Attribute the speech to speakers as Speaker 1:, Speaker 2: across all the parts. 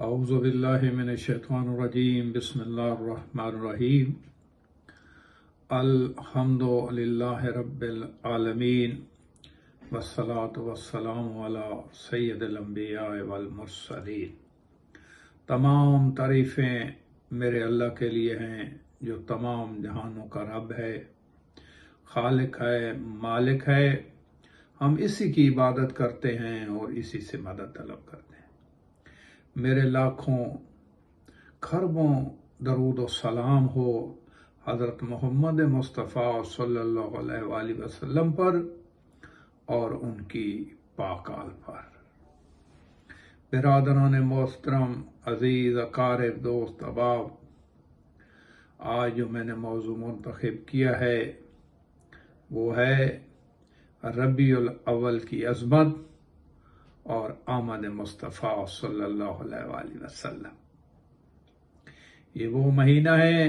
Speaker 1: اعوذ باللہ من الشیطان الرجیم بسم اللہ الرحمن الرحیم الحمد للہ رب العالمین والصلاة والسلام علی سید الانبیاء والمرسلین۔ تمام تعریفیں میرے اللہ کے لیے ہیں جو تمام جہانوں کا رب ہے، خالق ہے، مالک ہے۔ ہم اسی کی عبادت کرتے ہیں اور اسی سے مدد طلب کرتے ہیں۔ میرے لاکھوں کھربوں درود و سلام ہو حضرت محمد مصطفیٰ صلی اللہ علیہ وآلہ وسلم پر اور ان کی پاک آل پر۔ برادران محترم، عزیز اقارب، دوست احباب، آج جو میں نے موضوع منتخب کیا ہے وہ ہے ربیع الاول کی عظمت اور آمد مصطفیٰ صلی اللہ علیہ وآلہ وسلم۔ یہ وہ مہینہ ہے،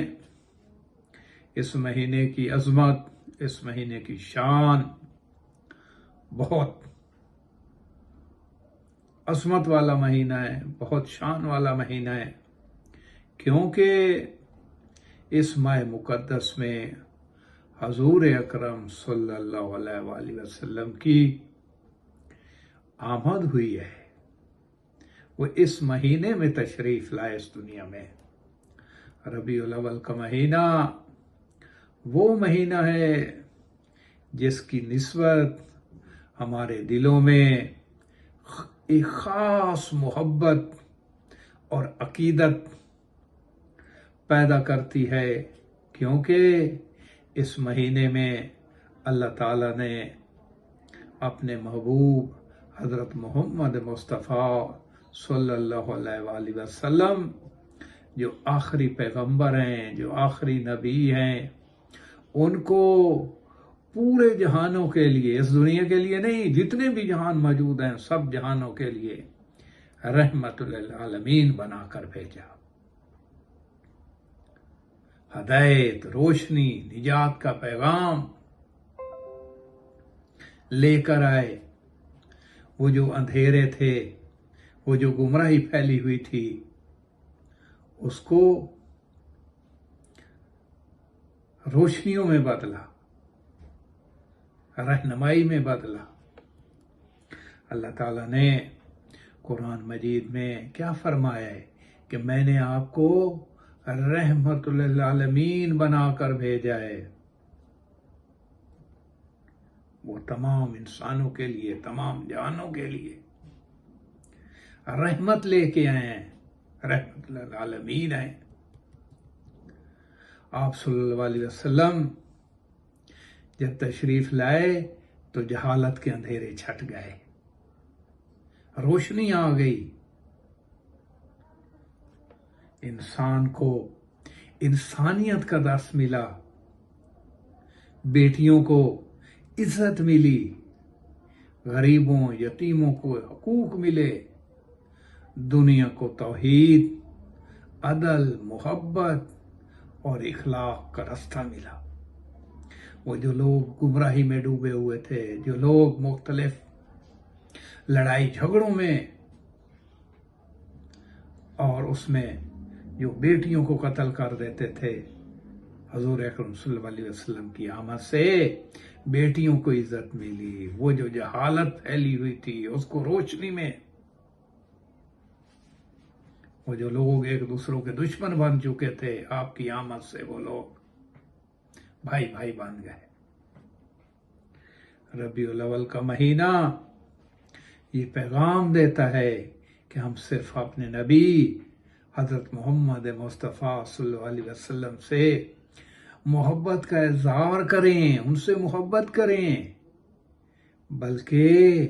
Speaker 1: اس مہینے کی عظمت، اس مہینے کی شان بہت عظمت والا مہینہ ہے، بہت شان والا مہینہ ہے، کیونکہ اس ماہ مقدس میں حضور اکرم صلی اللہ علیہ وآلہ وسلم کی آمد ہوئی ہے۔ وہ اس مہینے میں تشریف لائے اس دنیا میں۔ ربیع الاول کا مہینہ وہ مہینہ ہے جس کی نسبت ہمارے دلوں میں ایک خاص محبت اور عقیدت پیدا کرتی ہے، کیونکہ اس مہینے میں اللہ تعالیٰ نے اپنے محبوب حضرت محمد مصطفیٰ صلی اللہ علیہ وآلہ وسلم جو آخری پیغمبر ہیں، جو آخری نبی ہیں، ان کو پورے جہانوں کے لیے، اس دنیا کے لیے نہیں، جتنے بھی جہان موجود ہیں سب جہانوں کے لیے رحمت للعالمین بنا کر بھیجا۔ ہدایت، روشنی، نجات کا پیغام لے کر آئے۔ وہ جو اندھیرے تھے، وہ جو گمراہی پھیلی ہوئی تھی، اس کو روشنیوں میں بدلا، رہنمائی میں بدلا۔ اللہ تعالیٰ نے قرآن مجید میں کیا فرمایا ہے کہ میں نے آپ کو رحمت للعالمین بنا کر بھیجا ہے۔ وہ تمام انسانوں کے لیے، تمام جہانوں کے لیے رحمت لے کے آئے ہیں، رحمت للعالمین ہیں۔ آپ صلی اللہ علیہ وسلم جب تشریف لائے تو جہالت کے اندھیرے چھٹ گئے، روشنی آ گئی۔ انسان کو انسانیت کا درس ملا، بیٹیوں کو عزت ملی، غریبوں، یتیموں کو حقوق ملے، دنیا کو توحید، عدل، محبت اور اخلاق کا راستہ ملا۔ وہ جو لوگ گمراہی میں ڈوبے ہوئے تھے، جو لوگ مختلف لڑائی جھگڑوں میں اور اس میں جو بیٹیوں کو قتل کر دیتے تھے، حضور اکرم صلی اللہ علیہ وسلم کی آمد سے بیٹیوں کو عزت ملی۔ وہ جو جہالت پھیلی ہوئی تھی اس کو روشنی میں، وہ جو لوگ ایک دوسروں کے دشمن بن چکے تھے، آپ کی آمد سے وہ لوگ بھائی بھائی بن گئے۔ ربیع الاول کا مہینہ یہ پیغام دیتا ہے کہ ہم صرف اپنے نبی حضرت محمد مصطفیٰ صلی اللہ علیہ وسلم سے محبت کا اظہار کریں، ان سے محبت کریں، بلکہ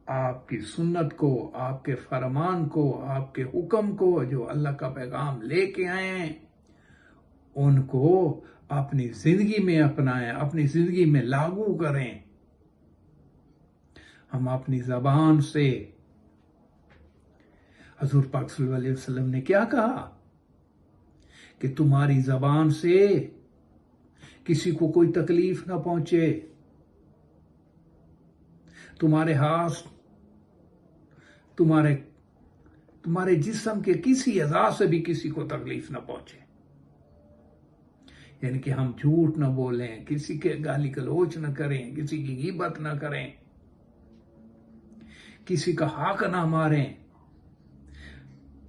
Speaker 1: آپ کی سنت کو، آپ کے فرمان کو، آپ کے حکم کو، جو اللہ کا پیغام لے کے آئے ہیں، ان کو اپنی زندگی میں اپنائیں، اپنی زندگی میں لاگو کریں۔ ہم اپنی زبان سے، حضور پاک صلی اللہ علیہ وسلم نے کیا کہا کہ تمہاری زبان سے کسی کو کوئی تکلیف نہ پہنچے، تمہارے ہاتھ تمہارے جسم کے کسی اعضاء سے بھی کسی کو تکلیف نہ پہنچے، یعنی کہ ہم جھوٹ نہ بولیں، کسی کے گالی گلوچ نہ کریں، کسی کی غیبت نہ کریں، کسی کا حق نہ ماریں،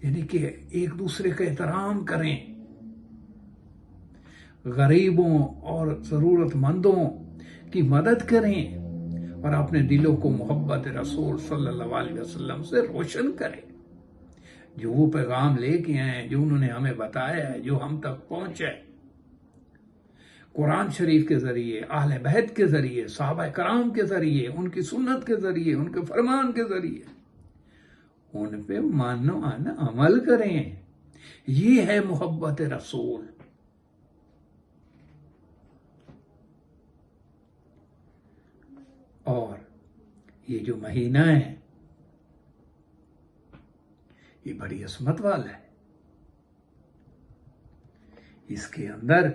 Speaker 1: یعنی کہ ایک دوسرے کا احترام کریں، غریبوں اور ضرورت مندوں کی مدد کریں، اور اپنے دلوں کو محبت رسول صلی اللہ علیہ وسلم سے روشن کریں، جو وہ پیغام لے کے آئے، جو انہوں نے ہمیں بتایا ہے، جو ہم تک پہنچے قرآن شریف کے ذریعے، اہل بیت کے ذریعے، صحابہ کرام کے ذریعے، ان کی سنت کے ذریعے، ان کے فرمان کے ذریعے، ان پہ مانو عمل کریں۔ یہ ہے محبت رسول۔ اور یہ جو مہینہ ہے یہ بڑی عظمت والا ہے۔ اس کے اندر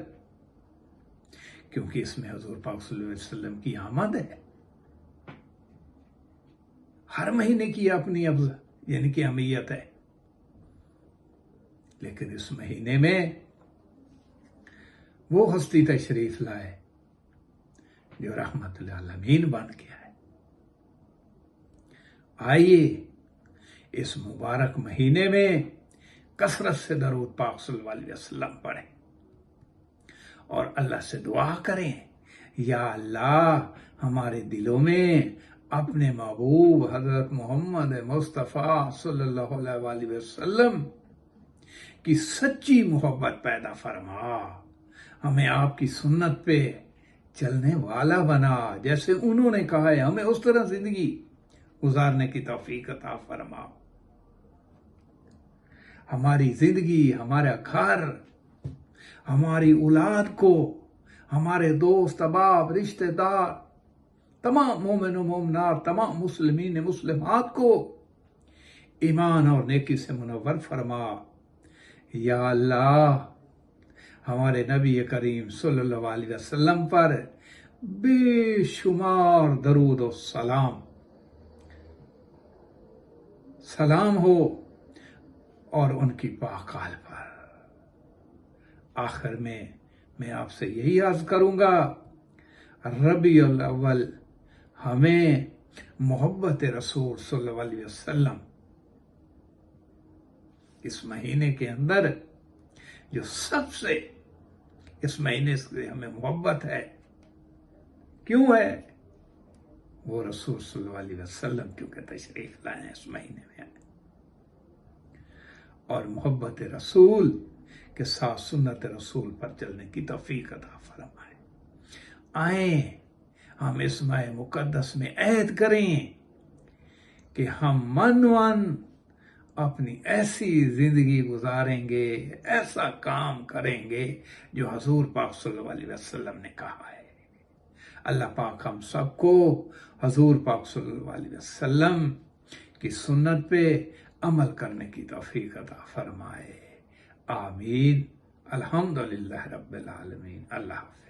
Speaker 1: کیونکہ اس میں حضور پاک صلی اللہ علیہ وسلم کی آمد ہے، ہر مہینے کی اپنی یعنی کہ اہمیت ہے، لیکن اس مہینے میں وہ ہستی تشریف لائے جو رحمت للعالمین بن کے آئے۔ آئیے اس مبارک مہینے میں کثرت سے درود پاک صلی اللہ علیہ وسلم پڑھیں اور اللہ سے دعا کریں، یا اللہ ہمارے دلوں میں اپنے محبوب حضرت محمد مصطفیٰ صلی اللہ علیہ وسلم کی سچی محبت پیدا فرما، ہمیں آپ کی سنت پہ چلنے والا بنا، جیسے انہوں نے کہا ہے ہمیں اس طرح زندگی گزارنے کی توفیق عطا فرما۔ ہماری زندگی، ہمارا گھر، ہماری اولاد کو، ہمارے دوست احباب، رشتہ دار، تمام مومن و مومنات، تمام مسلمین مسلمات کو ایمان اور نیکی سے منور فرما۔ یا اللہ ہمارے نبی کریم صلی اللہ علیہ وسلم پر بے شمار درود و سلام ہو، اور ان کی پاک آل پر۔ آخر میں آپ سے یہی عرض کروں گا، ربیع الاول ہمیں محبت رسول صلی اللہ علیہ وسلم اس مہینے کے اندر جو سب سے اس مہینے سے ہمیں محبت ہے، کیوں ہے؟ وہ رسول صلی اللہ علیہ وسلم کیونکہ تشریف لائے اس مہینے میں، اور محبت رسول کے ساتھ سنت رسول پر چلنے کی توفیق عطا فرمائے۔ آئیں ہم اس ماہ مقدس میں عہد کریں کہ ہم من اپنی ایسی زندگی گزاریں گے، ایسا کام کریں گے جو حضور پاک صلی اللہ علیہ وسلم نے کہا ہے۔ اللہ پاک ہم سب کو حضور پاک صلی اللہ علیہ وسلم کی سنت پہ عمل کرنے کی توفیق عطا فرمائے۔ آمین۔ الحمدللہ رب العالمین۔ اللہ حافظ۔